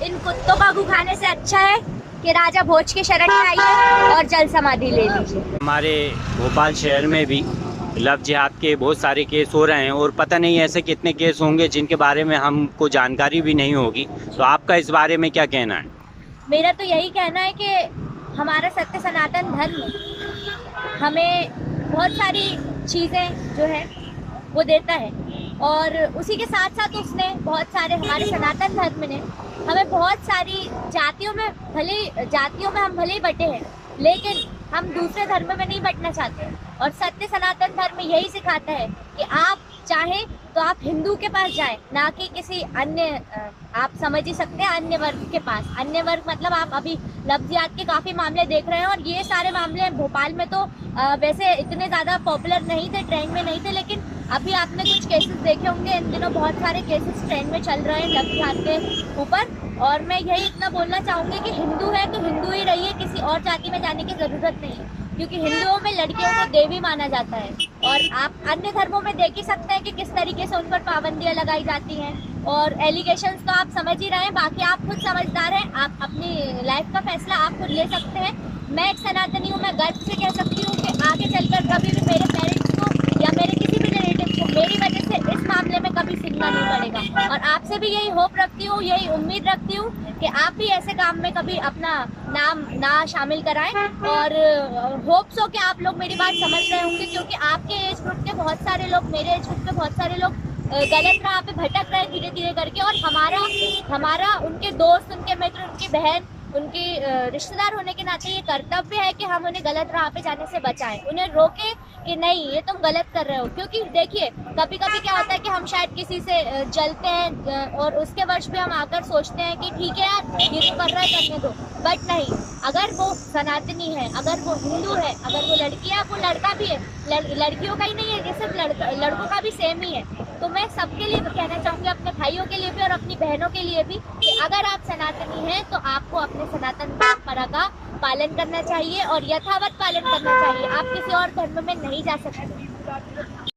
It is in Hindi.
इन कुत्तों का गू खाने से अच्छा है कि राजा भोज के शरण में आइए और जल समाधि ले लीजिए। हमारे भोपाल शहर में भी लव जिहाद के बहुत सारे केस हो रहे हैं और पता नहीं ऐसे कितने केस होंगे जिनके बारे में हमको जानकारी भी नहीं होगी। तो आपका इस बारे में क्या कहना है? मेरा तो यही कहना है कि हमारा सत्य सनातन धर्म हमें बहुत सारी चीज़ें जो है वो देता है, और उसी के साथ साथ उसने बहुत सारे, हमारे सनातन धर्म ने हमें बहुत सारी जातियों में हम भले ही बटे हैं, लेकिन हम दूसरे धर्म में नहीं बटना चाहते। और सत्य सनातन धर्म यही सिखाता है कि आप चाहे तो आप हिंदू के पास जाएं, ना कि किसी अन्य, आप समझ ही सकते हैं, अन्य वर्ग के पास। अन्य वर्ग मतलब आप अभी लव जिहाद के काफ़ी मामले देख रहे हैं, और ये सारे मामले भोपाल में तो वैसे इतने ज़्यादा पॉपुलर नहीं थे, ट्रेंड में नहीं थे, लेकिन अभी आपने कुछ केसेस देखे होंगे। इन दिनों बहुत सारे केसेस ट्रेंड में चल रहे हैं लव जिहाद के ऊपर। और मैं यही इतना बोलना चाहूँगी कि हिंदू है तो हिंदू ही रहिए, किसी और जाति में जाने की ज़रूरत नहीं है, क्योंकि हिंदुओं में लड़कियों को देवी माना जाता है। और आप अन्य धर्मों में देख ही सकते हैं कि किस तरीके से उन पर पाबंदियां लगाई जाती हैं, और एलिगेशंस तो आप समझ ही रहे हैं। बाकी आप खुद समझदार हैं, आप अपनी लाइफ का फैसला आप खुद ले सकते हैं। मैं एक सनातनी हूँ, मैं गर्व से कह सकती हूँ कि आगे चलकर कभी भी मेरे पेरेंट्स को या मेरे किसी भी रिलेटिव को मेरी वजह से इस मामले में कभी सीखना नहीं पड़ेगा। और आपसे भी यही होप रखती हूँ, यही उम्मीद रखती हूँ कि आप भी ऐसे काम में कभी अपना नाम ना शामिल कराएं। और होप सो कि आप लोग मेरी बात समझ रहे होंगे, क्योंकि आपके एज ग्रुप के बहुत सारे लोग, मेरे एज ग्रुप के बहुत सारे लोग गलत राह पे भटक रहे हैं धीरे धीरे करके। और हमारा उनके दोस्त, उनके मित्र, उनकी बहन, उनके रिश्तेदार होने के नाते ये कर्तव्य है कि हम उन्हें गलत राह पे जाने से बचाएं, उन्हें रोकें कि नहीं ये तुम गलत कर रहे हो। क्योंकि देखिए कभी कभी क्या होता है कि हम शायद किसी से जलते हैं और उसके वश भी हम आकर सोचते हैं कि ठीक है यार ये तो कर रहा है, करने दो। बट नहीं, अगर वो सनातनी है, अगर वो हिंदू है, अगर वो लड़की है, वो लड़का भी है, लड़कियों का ही नहीं है, ये सिर्फ लड़कों का भी सेम ही है। तो मैं सबके लिए कहना चाहूँगी, अपने भाइयों के लिए भी और अपनी बहनों के लिए भी, कि अगर आप सनातनी हैं तो आपको अपने सनातन परंपरा का पालन करना चाहिए और यथावत पालन करना चाहिए। आप किसी और धर्म में नहीं जा सकते।